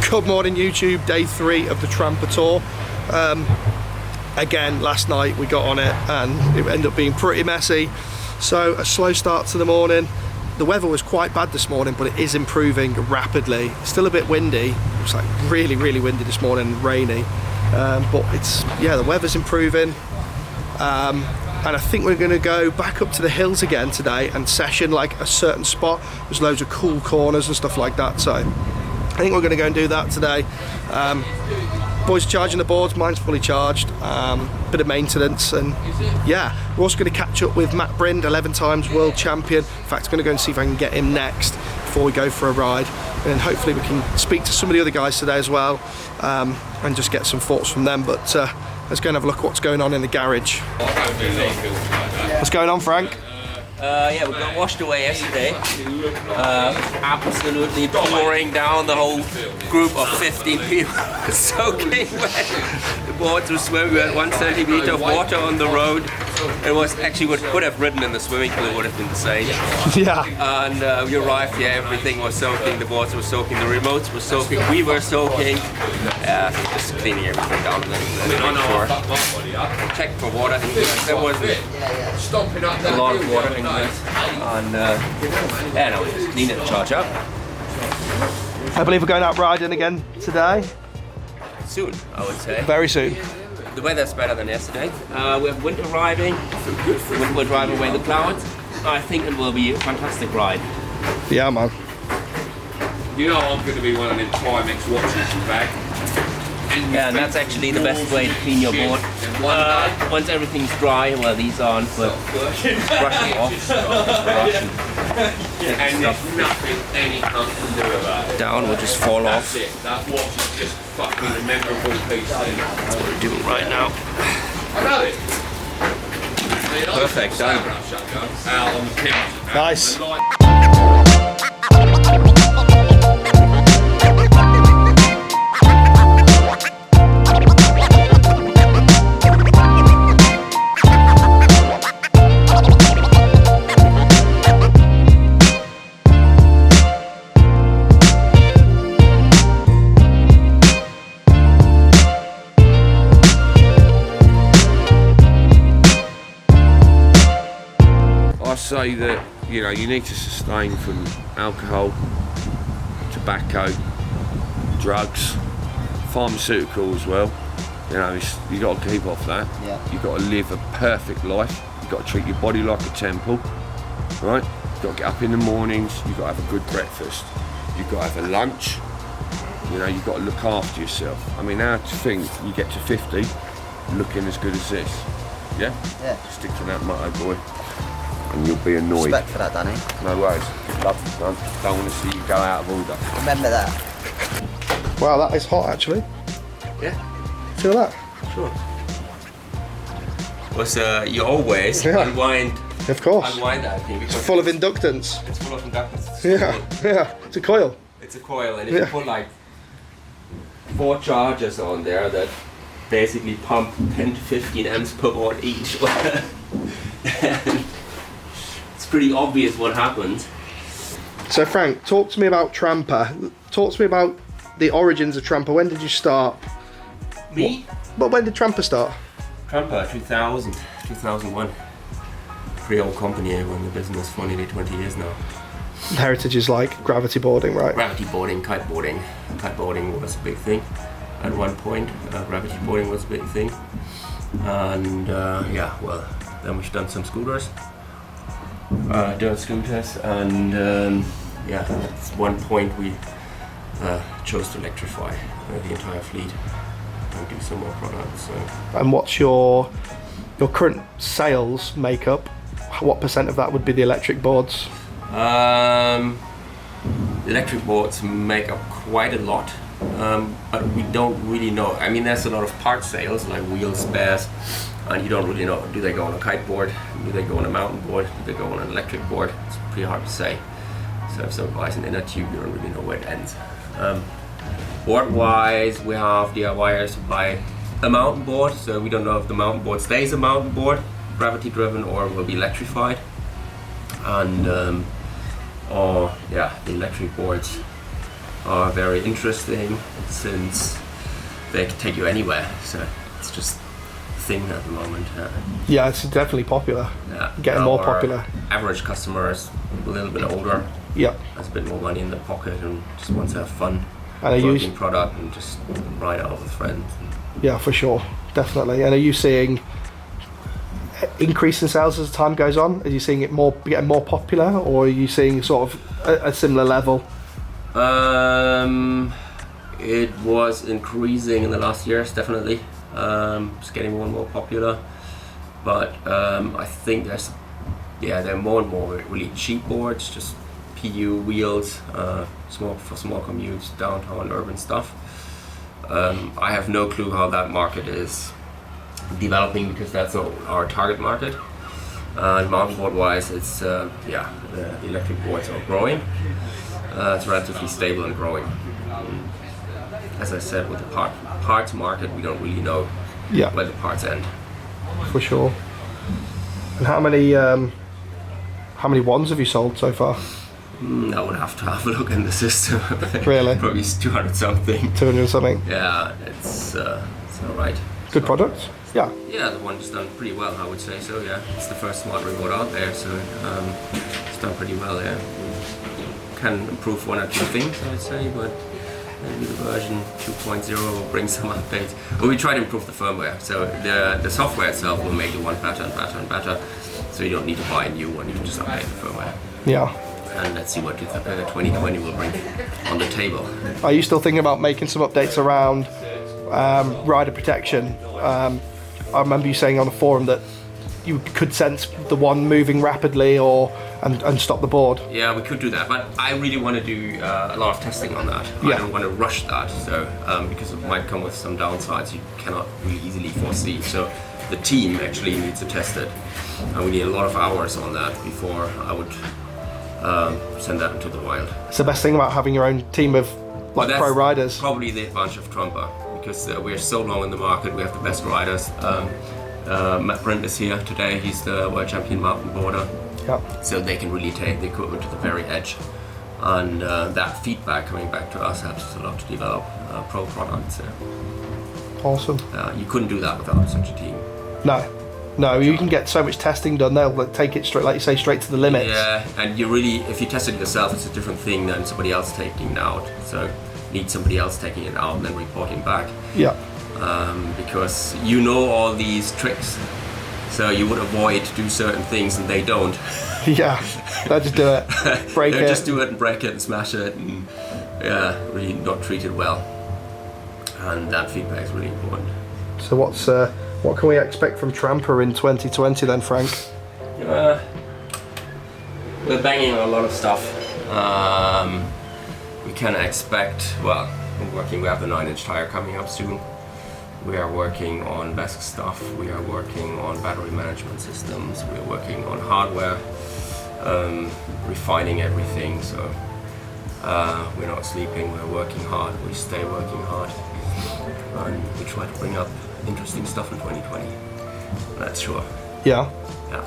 Good morning YouTube, day 3 of the Trampa Tour. Again, last night we got on it and it ended up being pretty messy. So a slow start to the morning. The weather was quite bad this morning, but it is improving rapidly. Still a bit windy. It's like really windy this morning, rainy. But it's, yeah, the weather's improving. And I think we're gonna go back up to the hills again today and session like a certain spot. There's loads of cool corners and stuff like that. So I think we're gonna go and do that today. Boys charging the boards, mine's fully charged. Bit of maintenance, and yeah, we're also going to catch up with Matt Brind, 11 times world champion. In fact, I'm going to go and see if I can get him next before we go for a ride, and hopefully we can speak to some of the other guys today as well, and just get some thoughts from them. But let's go and have a look at what's going on in the garage. What's going on, Frank? Yeah, we got washed away yesterday. Absolutely pouring down, the whole group of 15 people soaking wet. The boards were swimming. We had 1 centimeter of water on the road. It was actually what would have ridden in the swimming pool would have been the same. Yeah. And we arrived, yeah, everything was soaking. The boards were soaking, the remotes were soaking, we were soaking. Just cleaning everything down and then check for water. There was a lot of water in there. And yeah, now we just clean it and charge up. I believe we're going out riding again today. Soon, I would say. Very soon. The weather's better than yesterday. We have winter riding. We'll drive away the clouds. I think it will be a fantastic ride. Yeah, man. You know I'm going to be one of them Timex watches in bag. Yeah, and that's actually the best way to clean your board. Once everything's dry, well, these aren't, but brush them off. And there's nothing any can do about it. Down will just fall off. That's it. That watch is just fucking a memorable piece. That's what we're doing right now. I know it. Perfect, done. Out on the pins. Nice. Say that, you know, you need to sustain from alcohol, tobacco, drugs, pharmaceutical as well. You know, you got to keep off that. Yeah. You've got to live a perfect life. You've got to treat your body like a temple, right? You've got to get up in the mornings. You've got to have a good breakfast. You've got to have a lunch. You know, you've got to look after yourself. I mean, how to think you get to 50 looking as good as this? Yeah? Yeah. Stick to that motto, boy. And you'll be annoyed. Respect for that, Danny. No worries. Love you, son. Don't want to see you go out of order. Remember that. Wow, that is hot actually. Yeah. Feel that? Sure. Was you always unwind? Of course. Unwind that thing because it's full of inductance. It's full of inductance. Yeah. It's a coil. It's a coil, and if you put like 4 chargers on there that basically pump 10 to 15 amps per watt each. It's pretty obvious what happens. So Frank, talk to me about Trampa. Talk to me about the origins of Trampa. When did you start? Me? But when did Trampa start? Trampa, 2001. Pretty old company. I've run the business for nearly 20 years now. Heritage is like gravity boarding, right? Gravity boarding, kite boarding. Kite boarding was a big thing at one point. Gravity boarding was a big thing. And yeah, well, then we've done some scooters. Dirt scooters, and yeah, at one point we chose to electrify the entire fleet and do some more products. So. And what's your current sales makeup? What % of that would be the electric boards? Electric boards make up quite a lot, but we don't really know. I mean, there's a lot of part sales like wheel spares, and you don't really know, do they go on a kite board, do they go on a mountain board, do they go on an electric board? It's pretty hard to say. So if someone buys an inner tube, you don't really know where it ends. Board wise, we have DIYers who buy a mountain board, so we don't know if the mountain board stays a mountain board, gravity driven, or will be electrified. And or yeah, the electric boards are very interesting since they can take you anywhere. So it's just a thing at the moment. Yeah, it's definitely popular. Yeah, Getting more popular. Average customer is a little bit older. Yeah. Has a bit more money in their pocket and just wants to have fun. And are working product and just ride out with friends. Yeah, for sure, definitely. And are you seeing increase in sales as time goes on? Are you seeing it getting more popular, or are you seeing sort of a similar level? It was increasing in the last years, definitely. It's getting more and more popular, but I think there are more and more really cheap boards, just PU wheels, for small commutes, downtown, urban stuff. I have no clue how that market is developing because that's our target market. And mountain board wise, it's the electric boards are growing. It's relatively stable and growing. As I said, with the parts market, we don't really know where the parts end. For sure. And how many ones have you sold so far? I would have to have a look in the system. Really? Probably 200 something. 200 something? Yeah, it's alright. Good product? Yeah. Yeah, the one's done pretty well, I would say so, yeah. It's the first smart remote out there, so it's done pretty well, yeah. We can improve one or two things, I would say, but maybe the version 2.0 will bring some updates. But we try to improve the firmware, so the software itself will make the one better and better and better, so you don't need to buy a new one, you can just update the firmware. Yeah. And let's see what 2020 will bring on the table. Are you still thinking about making some updates around rider protection? I remember you saying on the forum that you could sense the one moving rapidly and stop the board. Yeah, we could do that, but I really want to do a lot of testing on that. Yeah. I don't want to rush that, so because it might come with some downsides you cannot really easily foresee. So the team actually needs to test it, and we need a lot of hours on that before I would send that into the wild. It's the best thing about having your own team of pro riders. Probably the advantage of Trampa, because we're so long in the market, we have the best riders. Matt Brent is here today, he's the world champion mountain boarder. Yeah. So they can really take the equipment to the very edge. And that feedback coming back to us helps us a lot to develop pro products. Awesome. You couldn't do that without such a team. No, you can get so much testing done. They'll take it straight, like you say, straight to the limits. Yeah, and you really, if you test it yourself, it's a different thing than somebody else taking it out. So you need somebody else taking it out and then reporting back. Yeah. Because you know all these tricks, so you would avoid to do certain things and they don't. Yeah, they'll just do it, break it. Just do it and break it and smash it and really not treat it well. And that feedback is really important. So what can we expect from Trampa in 2020 then, Frank? We're banging on a lot of stuff. We can expect, we have the 9-inch tire coming up soon. We are working on Esk8 stuff, we are working on battery management systems, we are working on hardware, refining everything, so we're not sleeping, we're working hard, we stay working hard, and we try to bring up interesting stuff in 2020, that's sure. Yeah? Yeah.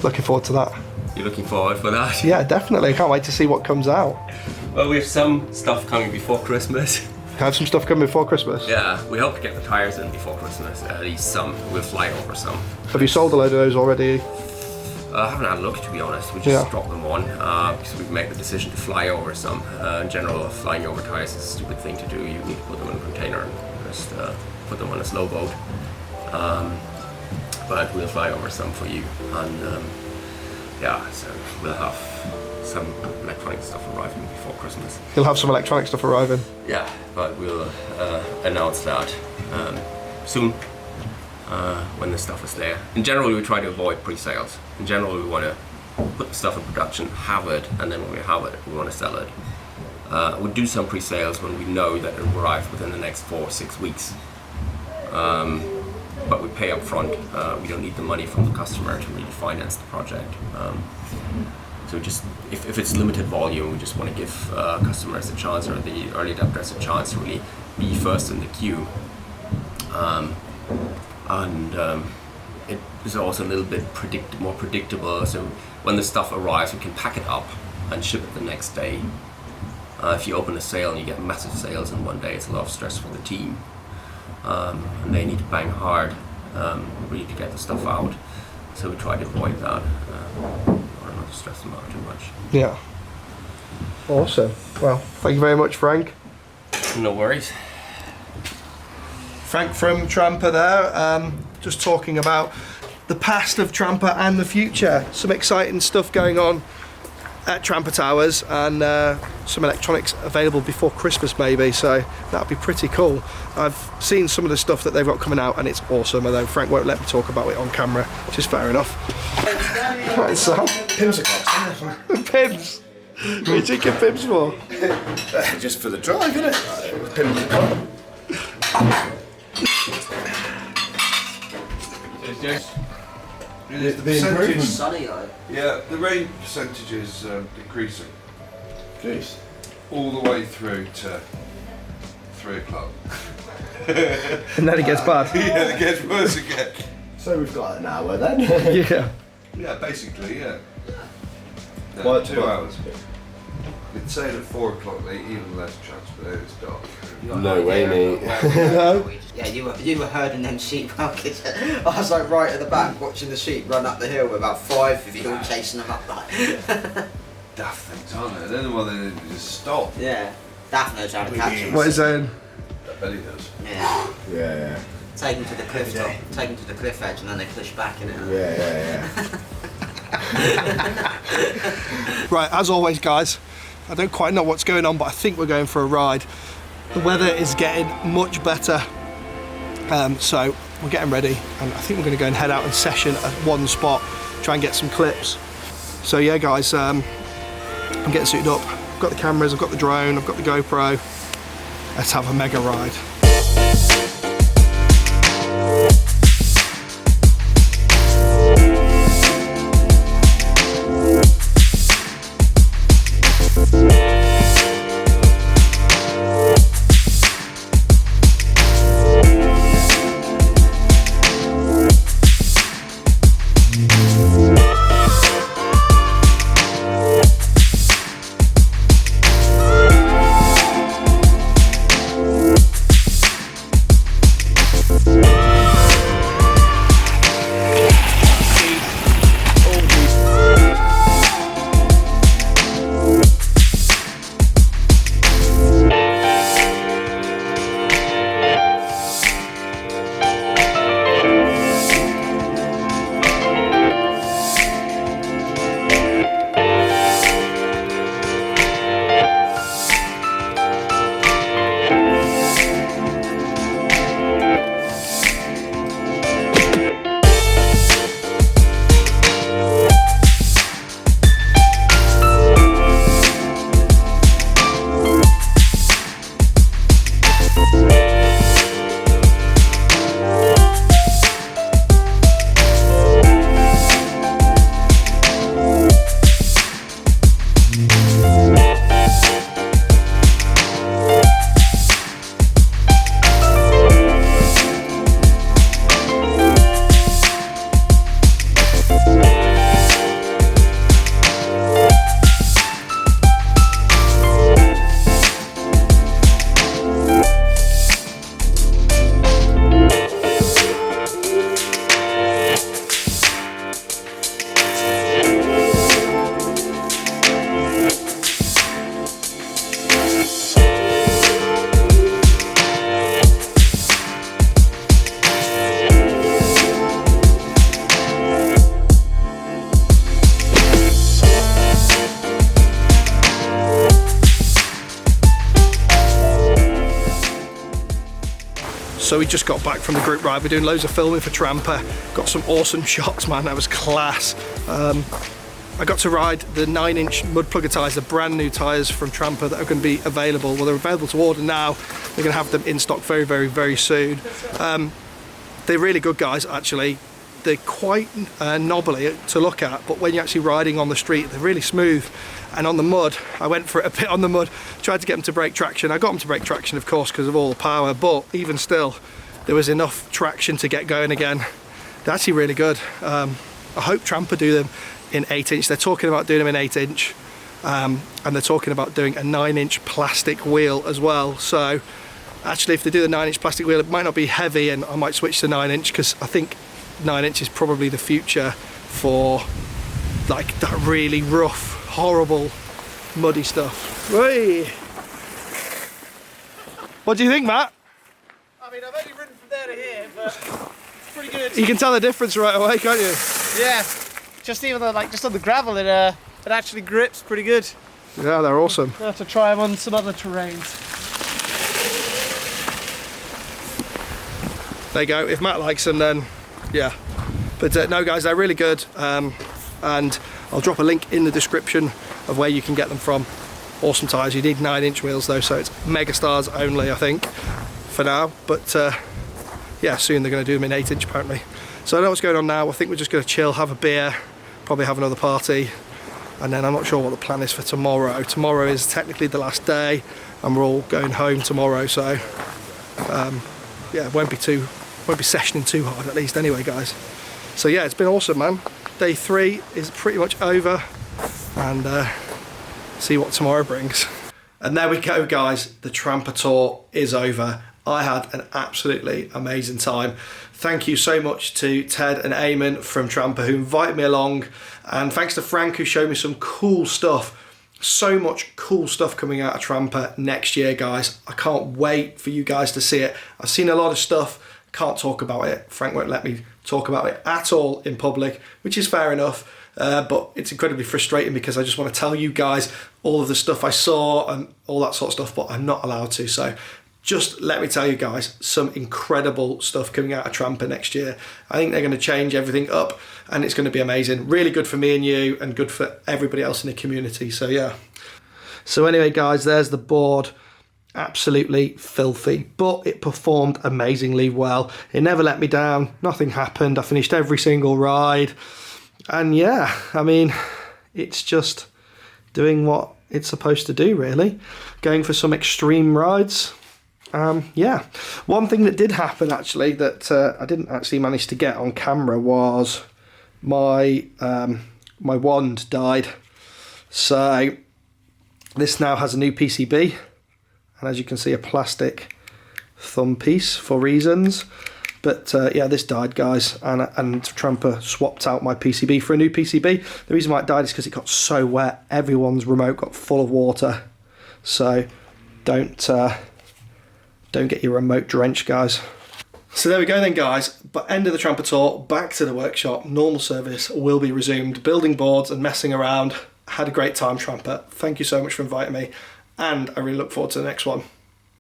Looking forward to that. You're looking forward for that? Yeah, definitely, I can't wait to see what comes out. Well, we have some stuff coming before Christmas. Have some stuff coming before Christmas? Yeah, we hope to get the tyres in before Christmas, at least some. We'll fly over some. Have you sold a load of those already? I haven't had a look, to be honest. We just dropped them on because we've made the decision to fly over some. In general, flying over tyres is a stupid thing to do. You need to put them in a container and just put them on a slow boat. But we'll fly over some for you. And so we'll have some electronic stuff arriving before Christmas. You'll have some electronic stuff arriving? Yeah, but we'll announce that soon when the stuff is there. In general, we try to avoid pre-sales. In general, we want to put the stuff in production, have it, and then when we have it, we want to sell it. We'll do some pre-sales when we know that it will arrive within the next 4 or 6 weeks. But we pay up front. We don't need the money from the customer to really finance the project. So just if it's limited volume, we just want to give customers a chance, or the early adopters a chance to really be first in the queue. It is also a little bit more predictable. So when the stuff arrives, we can pack it up and ship it the next day. If you open a sale and you get massive sales in one day, it's a lot of stress for the team, and they need to bang hard really to get the stuff out. So we try to avoid that, or not to stress them out too much. Yeah. Awesome. Well, thank you very much, Frank. No worries. Frank from Trampa there, just talking about the past of Trampa and the future. Some exciting stuff going on at Trampa Towers, and some electronics available before Christmas maybe, so that'd be pretty cool. I've seen some of the stuff that they've got coming out and it's awesome, although Frank won't let me talk about it on camera, which is fair enough. Right, so Pims are cops, Pims! What are you taking Pims for? just for the drive, innit? Pims are cops. The percentage, Sunny though. yeah, the rain percentage is decreasing Jeez. all the way through to 3 o'clock. And then it gets bad. Yeah, it gets worse again. So we've got an hour then. Yeah. Yeah, basically, yeah. No, What, 2 what? hours. It's saying at 4 o'clock, even less chance, but it's dark. No way, mate. No? Yeah, you were herding them sheep. I was like right at the back watching the sheep run up the hill with about 5 of you all chasing them up like. Daft things, aren't they? They're the one that just stop. Yeah. Daft knows how to catch them. What is saying? I bet he does. Yeah. Yeah, Take them to the cliff top, take them to the cliff edge, and then they push back in it. yeah. Right, as always guys, I don't quite know what's going on, but I think we're going for a ride. The weather is getting much better, so we're getting ready, and I think we're going to go and head out and session at one spot, try and get some clips. So yeah guys, I'm getting suited up. I've got the cameras, I've got the drone, I've got the GoPro. Let's have a mega ride. So we just got back from the group ride. We're doing loads of filming for Trampa. Got some awesome shots, man. That was class. I got to ride the 9-inch mudplugger tyres, the brand new tyres from Trampa that are going to be available. Well, they're available to order now. We're going to have them in stock very, very, very soon. They're really good, guys, actually. They're quite knobbly to look at, but when you're actually riding on the street, they're really smooth. And on the mud, I went for it a bit on the mud, tried to get them to break traction. I got them to break traction, of course, because of all the power, but even still, there was enough traction to get going again. They're actually really good. I hope Trampa do them in 8-inch. They're talking about doing them in 8-inch. and they're talking about doing a 9-inch plastic wheel as well. So actually, if they do the 9-inch plastic wheel, it might not be heavy, and I might switch to 9-inch, because I think 9-inch is probably the future for like that really rough, horrible, muddy stuff. Whey! What do you think, Matt? I mean, I've only ridden from there to here, but it's pretty good. You can tell the difference right away, can't you? Yeah, just even though, like, just on the gravel, it actually grips pretty good. Yeah, they're awesome. I'll have to try them on some other terrains. There you go. If Matt likes them, then yeah. But no, guys, they're really good, and I'll drop a link in the description of where you can get them from. Awesome tyres. You need 9-inch wheels though, so it's Megastars only, I think, for now. But yeah, soon they're going to do them in 8-inch apparently. So I know what's going on now. I think we're just going to chill, have a beer, probably have another party, and then I'm not sure what the plan is for tomorrow. Tomorrow is technically the last day, and we're all going home tomorrow. So yeah, it won't be sessioning too hard, at least anyway, guys. So yeah, it's been awesome, man. Day 3 is pretty much over, and see what tomorrow brings. And there we go, guys. The Trampa Tour is over. I had an absolutely amazing time. Thank you so much to Ted and Eamon from Trampa who invited me along, and thanks to Frank who showed me some cool stuff. So much cool stuff coming out of Trampa next year, guys. I can't wait for you guys to see it. I've seen a lot of stuff, can't talk about it. Frank won't let me talk about it at all in public, which is fair enough. But it's incredibly frustrating because I just want to tell you guys all of the stuff I saw and all that sort of stuff, but I'm not allowed to. So just let me tell you guys, some incredible stuff coming out of Trampa next year. I think they're going to change everything up, and it's going to be amazing. Really good for me and you, and good for everybody else in the community. So yeah. So anyway, guys, there's the board. Absolutely filthy, but it performed amazingly well. It never let me down. Nothing happened. I finished every single ride. And yeah, I mean, it's just doing what it's supposed to do, really. Going for some extreme rides. Yeah. One thing that did happen, actually, that I didn't actually manage to get on camera was my wand died. So this now has a new PCB. And as you can see, a plastic thumb piece for reasons. But yeah, this died, guys, and Trampa swapped out my PCB for a new PCB. The reason why it died is because it got so wet. Everyone's remote got full of water. So don't get your remote drenched, guys. So there we go then, guys. But end of the Trampa Tour, back to the workshop. Normal service will be resumed. Building boards and messing around. Had a great time, Trampa. Thank you so much for inviting me, and I really look forward to the next one.